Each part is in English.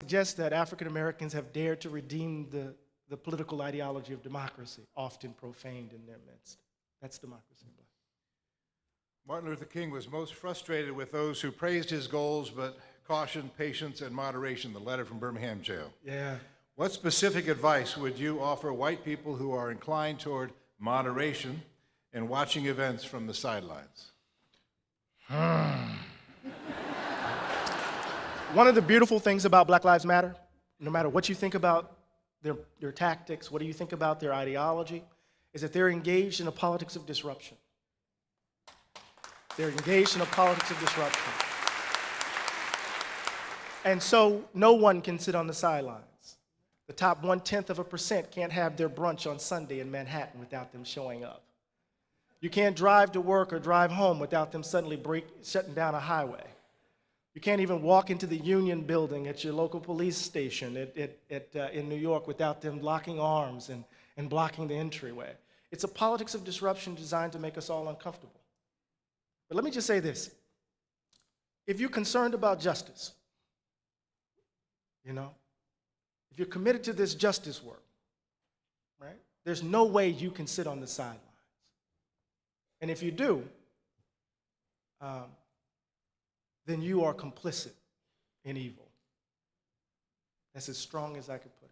suggest that African Americans have dared to redeem the political ideology of democracy, often profaned in their midst. That's democracy in black. Martin Luther King was most frustrated with those who praised his goals but cautioned patience and moderation, the letter from Birmingham jail. Yeah. What specific advice would you offer white people who are inclined toward moderation and watching events from the sidelines? One of the beautiful things about Black Lives Matter, no matter what you think about their tactics, what do you think about their ideology, is that they're engaged in a politics of disruption. They're engaged in a politics of disruption. And so no one can sit on the sidelines. The top 0.1% can't have their brunch on Sunday in Manhattan without them showing up. You can't drive to work or drive home without them suddenly shutting down a highway. You can't even walk into the Union building at your local police station in New York without them locking arms and blocking the entryway. It's a politics of disruption designed to make us all uncomfortable. But let me just say this. If you're concerned about justice, if you're committed to this justice work, right, there's no way you can sit on the sidelines. And if you do, then you are complicit in evil. That's as strong as I could put it.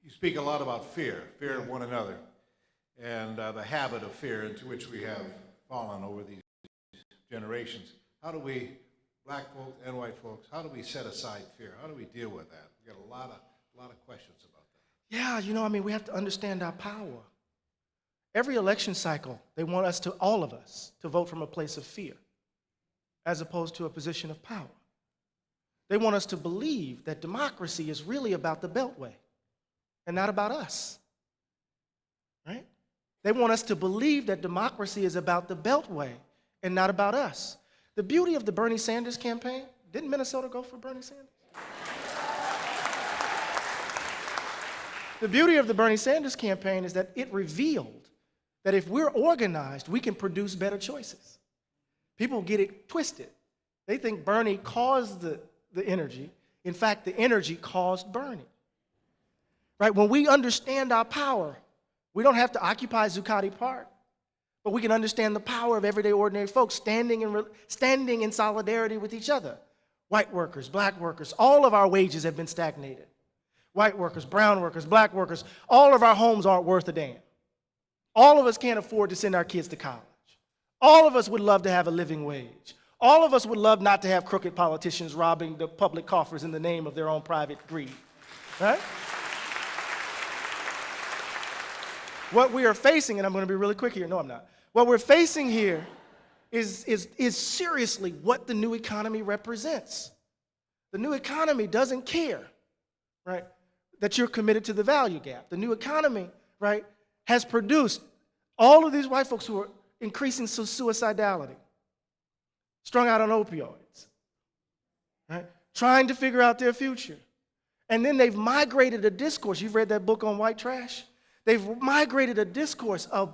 You speak a lot about fear of one another, and the habit of fear into which we have fallen over these generations. How do we, black folks and white folks, how do we set aside fear? How do we deal with that? We got a lot of questions about that. Yeah, we have to understand our power. Every election cycle, they want us to, all of us, to vote from a place of fear, as opposed to a position of power. They want us to believe that democracy is really about the Beltway and not about us, right? They want us to believe that democracy is about the Beltway and not about us. The beauty of the Bernie Sanders campaign, didn't Minnesota go for Bernie Sanders? The beauty of the Bernie Sanders campaign is that it revealed that if we're organized, we can produce better choices. People get it twisted. They think Bernie caused the energy. In fact, the energy caused Bernie. Right? When we understand our power, we don't have to occupy Zuccotti Park, but we can understand the power of everyday ordinary folks standing in solidarity with each other. White workers, black workers, all of our wages have been stagnated. White workers, brown workers, black workers, all of our homes aren't worth a damn. All of us can't afford to send our kids to college. All of us would love to have a living wage. All of us would love not to have crooked politicians robbing the public coffers in the name of their own private greed, right? What we are facing, and I'm going to be really quick here, no I'm not. What we're facing here is seriously what the new economy represents. The new economy doesn't care, right, that you're committed to the value gap. The new economy, right, has produced all of these white folks who are increasing suicidality, strung out on opioids, right, trying to figure out their future. And then they've migrated a discourse. You've read that book on white trash? They've migrated a discourse of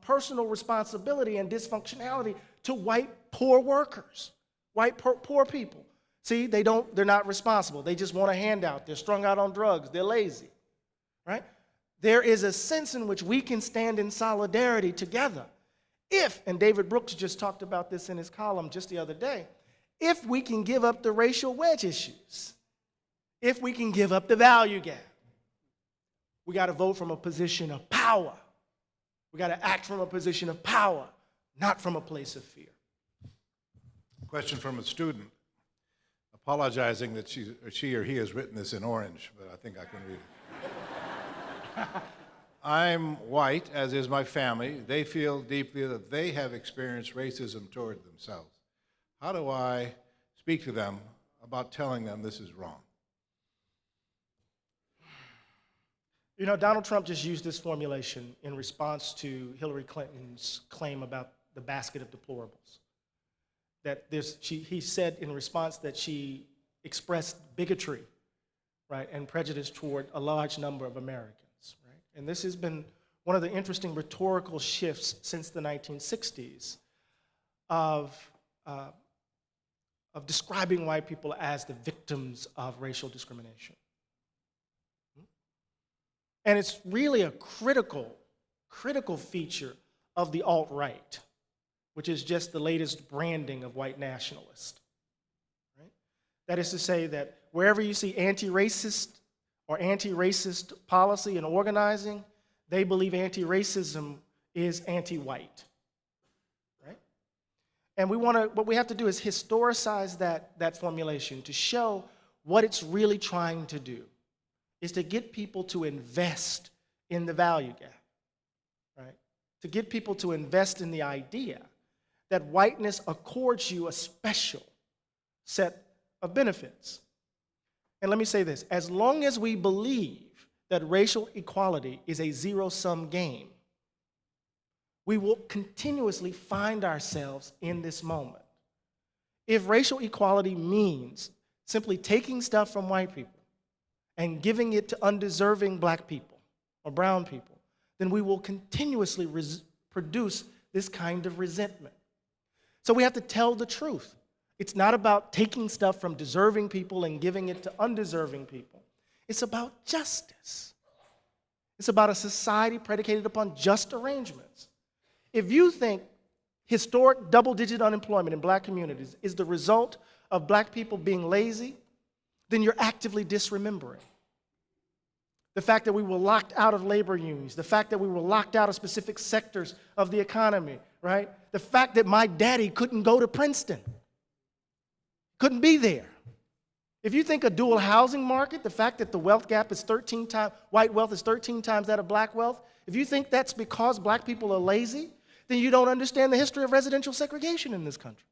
personal responsibility and dysfunctionality to white poor workers, white poor people. See, they're not responsible. They just want a handout. They're strung out on drugs. They're lazy, right? There is a sense in which we can stand in solidarity together if, and David Brooks just talked about this in his column just the other day, if we can give up the racial wedge issues, if we can give up the value gap. We got to vote from a position of power. We got to act from a position of power, not from a place of fear. Question from a student, apologizing that she or he has written this in orange, but I think I can read it. I'm white, as is my family. They feel deeply that they have experienced racism toward themselves. How do I speak to them about telling them this is wrong? Donald Trump just used this formulation in response to Hillary Clinton's claim about the basket of deplorables. That he said in response that she expressed bigotry, right, and prejudice toward a large number of Americans, right? And this has been one of the interesting rhetorical shifts since the 1960s of describing white people as the victims of racial discrimination. And it's really a critical feature of the alt-right, which is just the latest branding of white nationalist. Right? That is to say that wherever you see anti-racist or anti-racist policy and organizing, they believe anti-racism is anti-white. Right? And what we have to do is historicize that formulation to show what it's really trying to do, is to get people to invest in the value gap, right? To get people to invest in the idea that whiteness accords you a special set of benefits. And let me say this, as long as we believe that racial equality is a zero-sum game, we will continuously find ourselves in this moment. If racial equality means simply taking stuff from white people and giving it to undeserving black people or brown people, then we will continuously produce this kind of resentment. So we have to tell the truth. It's not about taking stuff from deserving people and giving it to undeserving people. It's about justice. It's about a society predicated upon just arrangements. If you think historic double-digit unemployment in black communities is the result of black people being lazy, then you're actively disremembering. The fact that we were locked out of labor unions, the fact that we were locked out of specific sectors of the economy, right? The fact that my daddy couldn't go to Princeton, couldn't be there. If you think a dual housing market, the fact that the wealth gap is 13 times, white wealth is 13 times that of black wealth, if you think that's because black people are lazy, then you don't understand the history of residential segregation in this country.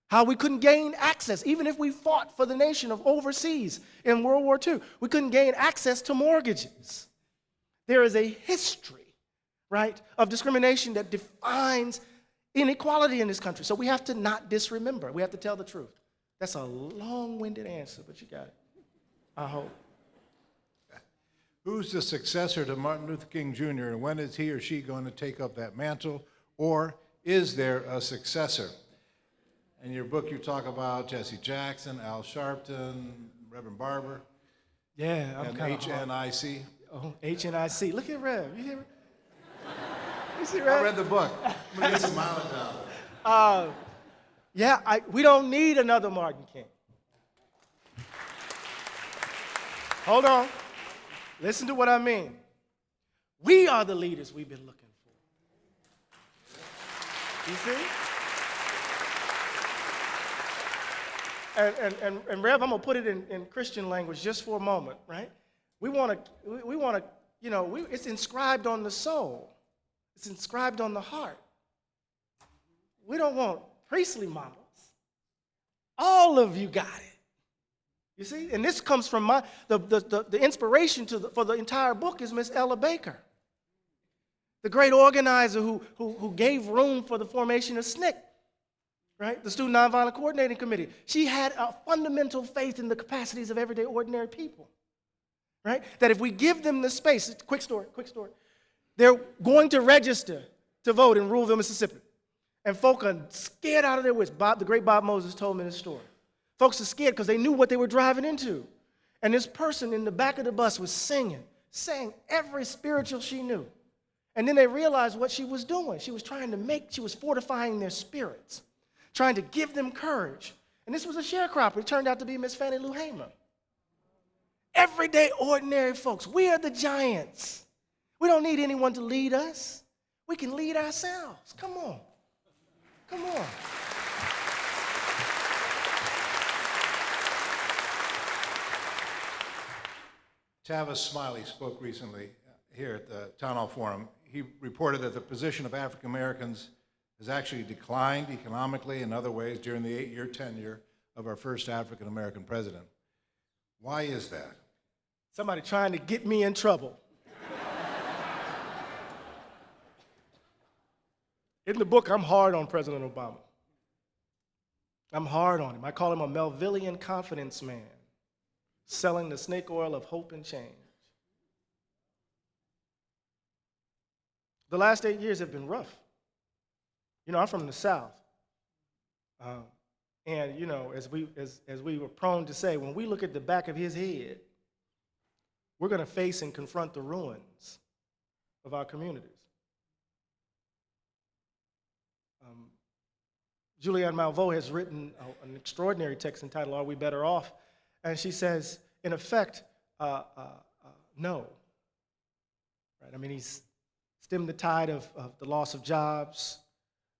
How we couldn't gain access, even if we fought for the nation of overseas in World War II, we couldn't gain access to mortgages. There is a history, right, of discrimination that defines inequality in this country. So we have to not disremember. We have to tell the truth. That's a long-winded answer, but you got it, I hope. Who's the successor to Martin Luther King Jr., and when is he or she going to take up that mantle, or is there a successor? In your book, you talk about Jesse Jackson, Al Sharpton, Reverend Barber, Yeah, I'm and kind of HNIC. Oh, HNIC. Look at Rev. You hear? You see I Rev? read the book. I'm going to get some mileage out of it. Yeah, we don't need another Martin King. Hold on. Listen to what I mean. We are the leaders we've been looking for. You see? And Rev, I'm gonna put it in Christian language just for a moment, right? We wanna, it's inscribed on the soul. It's inscribed on the heart. We don't want priestly models. All of you got it. You see? And this comes from the inspiration for the entire book is Miss Ella Baker, the great organizer who gave room for the formation of SNCC, right? The Student Nonviolent Coordinating Committee. She had a fundamental faith in the capacities of everyday ordinary people, right? That if we give them the space, quick story, they're going to register to vote in Ruleville, Mississippi. And folk are scared out of their wits. The great Bob Moses told me this story. Folks are scared because they knew what they were driving into. And this person in the back of the bus was sang every spiritual she knew. And then they realized what she was doing. She was fortifying their spirits, trying to give them courage. And this was a sharecropper. It turned out to be Miss Fannie Lou Hamer. Everyday ordinary folks. We are the giants. We don't need anyone to lead us. We can lead ourselves. Come on. Come on. Tavis Smiley spoke recently here at the Town Hall Forum. He reported that the position of African Americans has actually declined economically and other ways during the 8-year tenure of our first African American president. Why is that? Somebody trying to get me in trouble. In the book, I'm hard on President Obama. I'm hard on him. I call him a Melvillian confidence man, selling the snake oil of hope and change. The last 8 years have been rough. You know, I'm from the South. And, you know, as we were prone to say, when we look at the back of his head, we're going to face and confront the ruins of our communities. Julianne Malveaux has written an extraordinary text entitled, Are We Better Off? And she says, in effect, no. Right? I mean, he's stemmed the tide of the loss of jobs.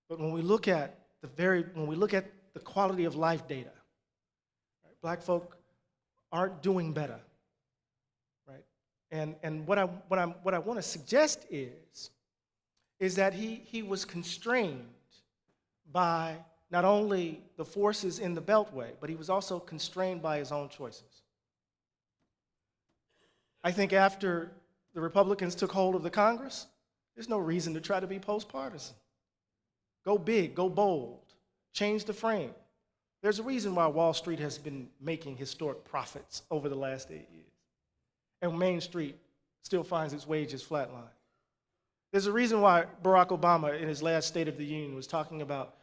But when we look at the quality of life data, right, black folk aren't doing better. Right? And what I want to suggest is that he was constrained by not only the forces in the Beltway, but he was also constrained by his own choices. I think after the Republicans took hold of the Congress, there's no reason to try to be post-partisan. Go big, go bold, change the frame. There's a reason why Wall Street has been making historic profits over the last 8 years, and Main Street still finds its wages flatlined. There's a reason why Barack Obama, in his last State of the Union, was talking about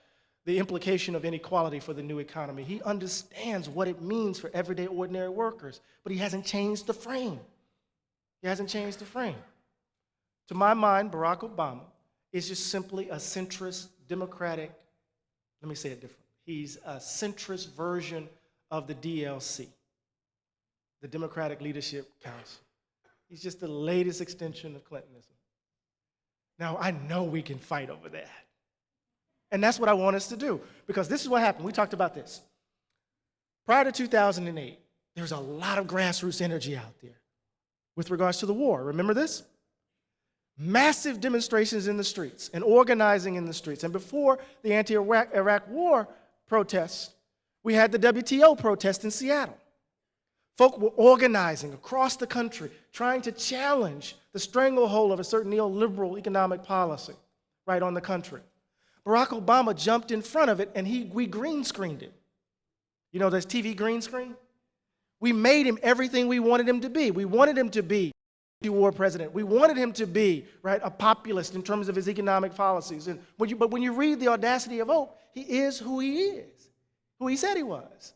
the implication of inequality for the new economy. He understands what it means for everyday, ordinary workers, but he hasn't changed the frame. He hasn't changed the frame. To my mind, Barack Obama is just simply a centrist, democratic, let me say it different. He's a centrist version of the DLC, the Democratic Leadership Council. He's just the latest extension of Clintonism. Now, I know we can fight over that. And that's what I want us to do, because this is what happened. We talked about this. Prior to 2008, there was a lot of grassroots energy out there with regards to the war. Remember this? Massive demonstrations in the streets and organizing in the streets. And before the anti-Iraq war protests, we had the WTO protest in Seattle. Folk were organizing across the country, trying to challenge the stranglehold of a certain neoliberal economic policy right on the country. Barack Obama jumped in front of it, and we green screened it. You know, this TV green screen? We made him everything we wanted him to be. We wanted him to be a war president. We wanted him to be, right, a populist in terms of his economic policies. But when you read The Audacity of Hope, he is who he is, who he said he was.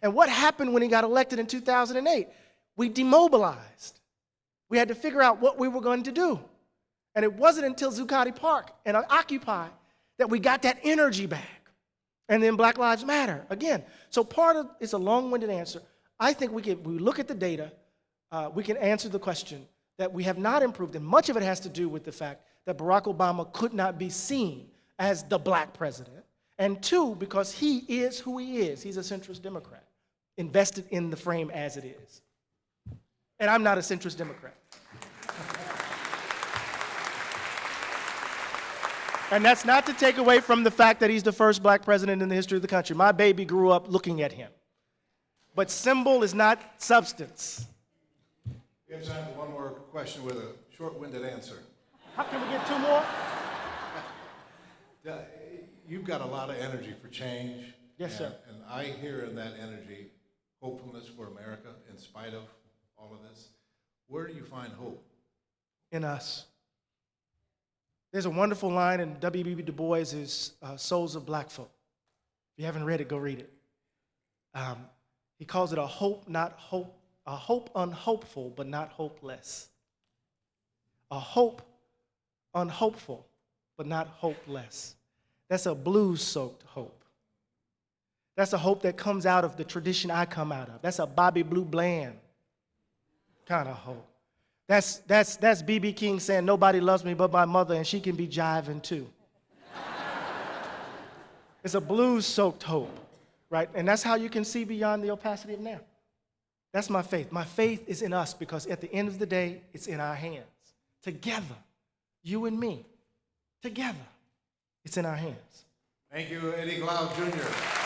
And what happened when he got elected in 2008? We demobilized. We had to figure out what we were going to do. And it wasn't until Zuccotti Park and Occupy that we got that energy back. And then Black Lives Matter again. So part of it's a long-winded answer. I think we look at the data, we can answer the question that we have not improved. And much of it has to do with the fact that Barack Obama could not be seen as the black president. And two, because he is who he is. He's a centrist Democrat, invested in the frame as it is. And I'm not a centrist Democrat. And that's not to take away from the fact that he's the first black president in the history of the country. My baby grew up looking at him. But symbol is not substance. We have time for one more question with a short-winded answer. How can we get two more? You've got a lot of energy for change. Yes, sir. And I hear in that energy hopefulness for America in spite of all of this. Where do you find hope? In us. There's a wonderful line in W.E.B. Du Bois's Souls of Black Folk. If you haven't read it, go read it. He calls it a hope unhopeful, but not hopeless. A hope unhopeful, but not hopeless. That's a blues-soaked hope. That's a hope that comes out of the tradition I come out of. That's a Bobby Blue Bland kind of hope. That's B.B. King saying, nobody loves me but my mother, and she can be jiving too. It's a blues-soaked hope, right? And that's how you can see beyond the opacity of now. That's my faith. My faith is in us because at the end of the day, it's in our hands. Together, you and me, together, it's in our hands. Thank you, Eddie Glaude Jr.